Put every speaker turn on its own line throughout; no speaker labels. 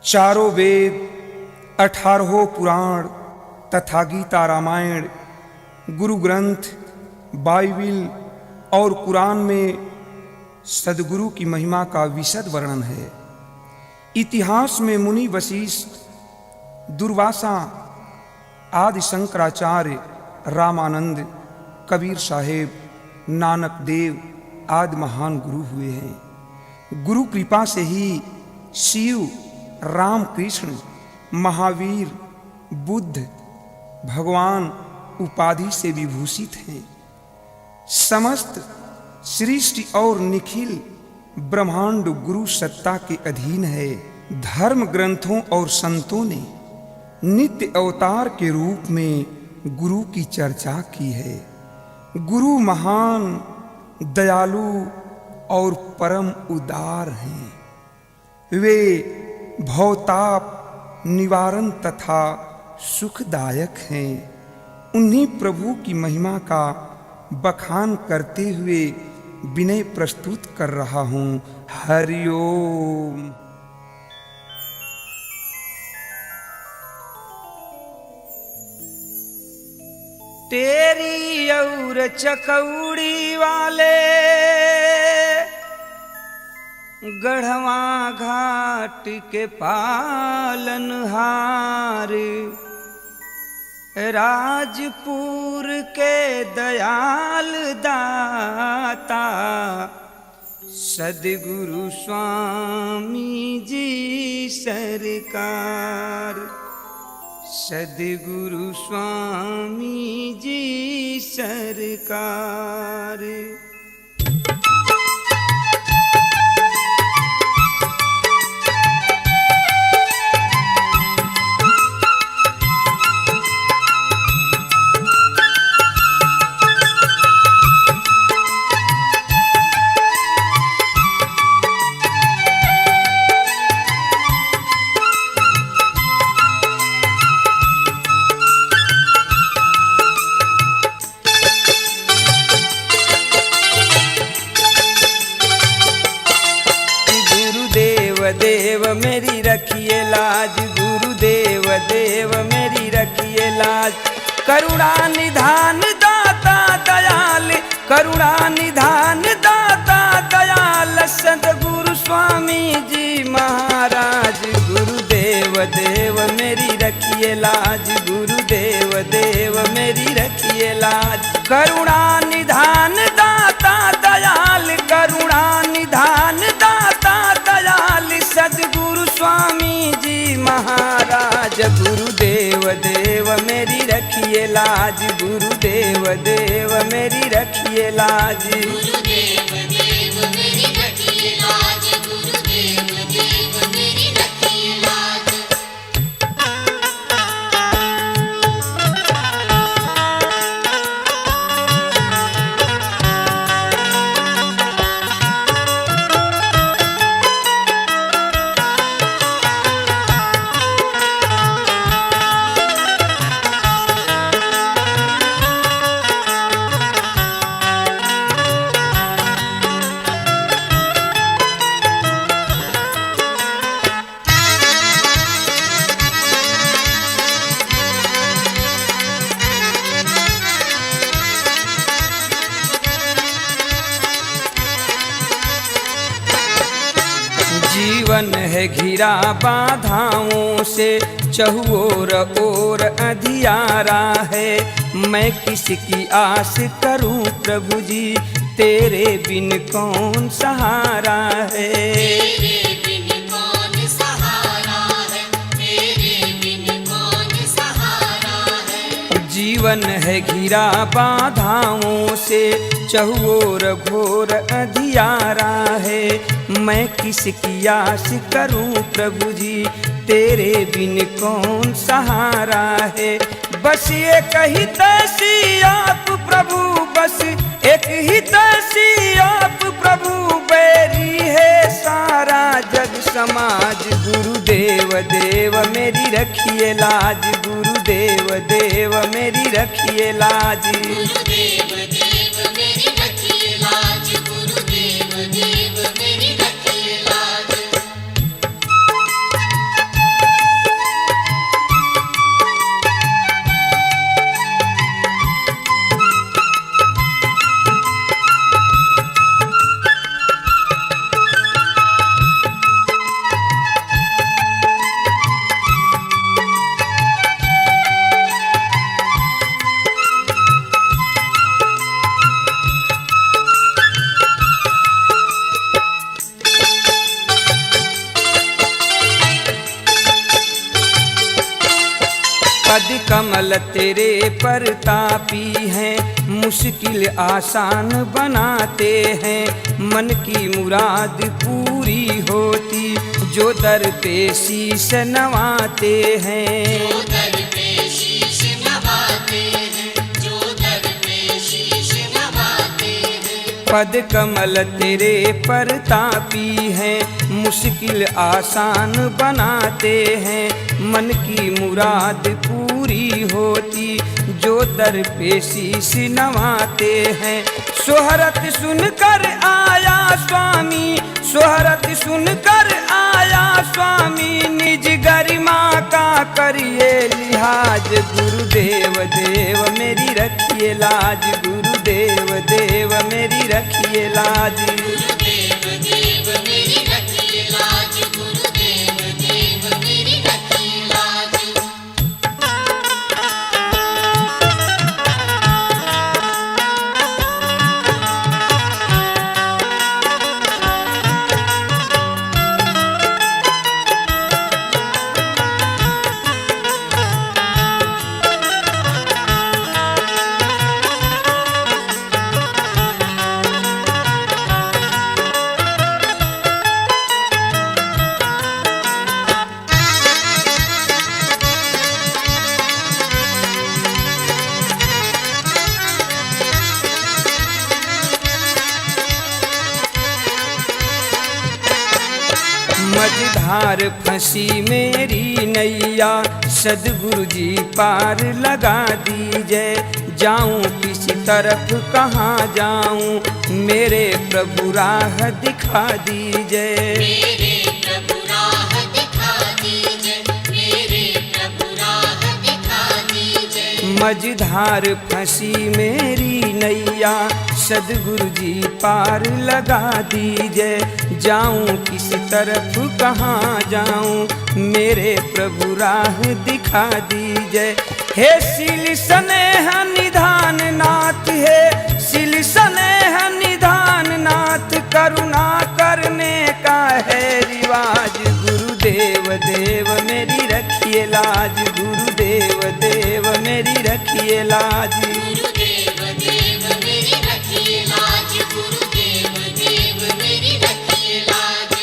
चारों वेद, 18 पुराण तथा गीता, रामायण, गुरु ग्रंथ, बाइबिल और कुरान में सद्गुरु की महिमा का विशद वर्णन है। इतिहास में मुनि वशिष्ठ, दुर्वासा आदि शंकराचार्य, रामानंद, कबीर साहेब, नानक देव आदि महान गुरु हुए हैं। गुरु कृपा से ही शिव, राम कृष्ण, महावीर, बुद्ध भगवान उपाधि से विभूषित हैं। समस्त सृष्टि और निखिल ब्रह्मांड गुरु सत्ता के अधीन है। धर्म ग्रंथों और संतों ने नित्य अवतार के रूप में गुरु की चर्चा की है। गुरु महान, दयालु और परम उदार हैं। वे भवताप निवारण तथा सुखदायक हैं। उन्हीं प्रभु की महिमा का बखान करते हुए विनय प्रस्तुत कर रहा हूँ। हरि ओम।
तेरी और चकौड़ी वाले गढ़वा घाट के पालनहार, राजपुर के दयाल दाता सद्गुरु स्वामी जी सरकार, सद्गुरु स्वामी जी सरकार। देव मेरी रखिए लाज, गुरुदेव देव मेरी रखिए लाज। करुणा निधान दाता दयाल, करुणा निधान दाता दयाल सद्गुरु स्वामी जी महाराज। गुरुदेव देव मेरी रखिए लाज, गुरुदेव देव मेरी रखिए लाज। करुणा निधान दाता दयाल, करुणा निधान दाता दयाल सद्गुरु स्वामी जी महाराज। गुरुदेव देव मेरी रखिए लाज, गुरुदेव देव मेरी रखिए लाज।
गुरुदेव देव मेरी रखिए लाज, गुरुदेव देव मेरी रखिए लाज।
जीवन है घिरा बाधाओं से, चहुओर ओर अंधियारा है। मैं किसकी आस करूं प्रभु जी, तेरे बिन कौन सहारा है।
तेरे बिन कौन सहारा है, तेरे बिन कौन सहारा है।
जीवन है घिरा बाधाओं से, चहुओर घोर अंधियारा है। मैं किसकी आस करूं प्रभु जी, तेरे बिन कौन सहारा है। बस एक ही तैसी आप प्रभु, बस एक ही तैसी आप प्रभु। बैरी है सारा जग समाज, गुरुदेव देव मेरी रखिए लाज, गुरुदेव देव मेरी रखिए लाज।
गुरुदेव देव मेरी रखिए लाज, गुरुदेव देव मेरी रखिए लाज।
पद कमल तेरे परतापी हैं, मुश्किल आसान बनाते हैं। मन की मुराद पूरी होती जो दर पे शीश नवाते हैं।
जो दर पे शीश नवाते हैं, जो दर पे शीश नवाते हैं।
पद कमल तेरे परतापी हैं, मुश्किल आसान बनाते हैं। मन की मुराद पूरी होती जो दर पे शीश नवाते हैं। सोहरत सुनकर आया स्वामी, सोहरत सुनकर आया स्वामी, निज गरिमा का करिए लिहाज। गुरुदेव देव मेरी रखिए लाज, गुरुदेव देव मेरी रखिए लाज।
गुरुदेव देव मेरी रखिए लाज, गुरुदेव देव मेरी रखिए लाज।
मझधार फंसी मेरी नैया, सदगुरु जी पार लगा दीजिए। जाऊं किसी तरफ कहाँ जाऊं, मेरे प्रभु राह दिखा दीजिए।
मेरे प्रभु राह दिखा दीजिए, मेरे प्रभु राह दिखा दीजिए।
मझधार फंसी मेरी नैया, सदगुरु जी पार लगा दीजिए। जाऊं किस तरफ कहाँ जाऊं, मेरे प्रभु राह दिखा दीजिए। हे सिल स्नेह निधान नाथ, हे सिल स्नेह निधान नाथ, करुणा करने का है रिवाज। गुरुदेव देव मेरी रखिए लाज, गुरुदेव देव मेरी रखिए लाज।
गुरुदेव देव मेरी रखिए लाज, गुरुदेव देव मेरी रखिए लाज।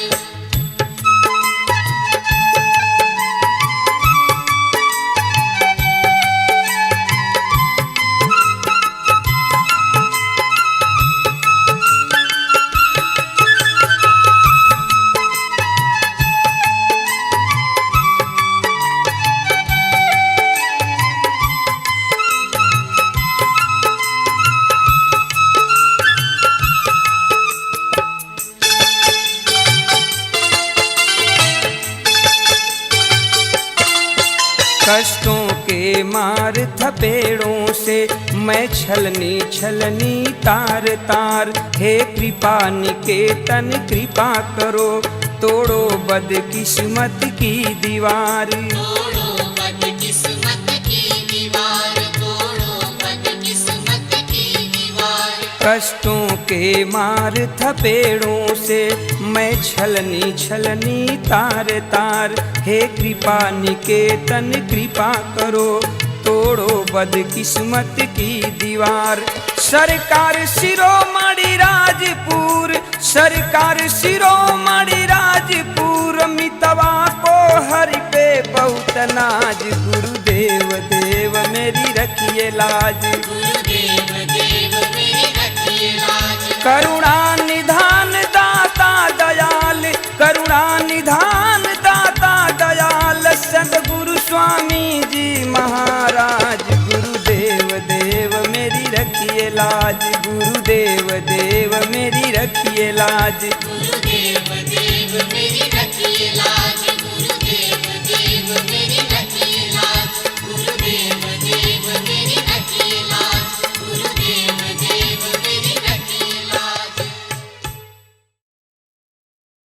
कष्टों के मार थपेड़ों से मैं छलनी छलनी तार तार। हे कृपा निकेतन कृपा करो, तोड़ो बदकिस्मत की दीवार।
तोड़ो बदकिस्मत की दीवार, तोड़ो बदकिस्मत की दीवार।
कष्टों के मार थपेड़ों से मैं छलनी छलनी तार तार। हे कृपा निकेतन कृपा करो, तोड़ो बदकिस्मत की दीवार। सरकार शिरोमणि राजपुर, सरकार शिरोमणि राजपुर, मितवा को हरि पे बहुत नाज। गुरुदेव देव मेरी रखिए लाज,
गुरुदेव देव मेरी रखिए लाज।
करुणा निधान दाता दयाल, करुणा निधान दाता दयाल, सद्गुरु स्वामी जी महाराज। गुरुदेव देव मेरी रखिए लाज, गुरुदेव देव मेरी रखिए लाज।
गुरुदेव देव मेरी रखिए लाज, गुरुदेव देव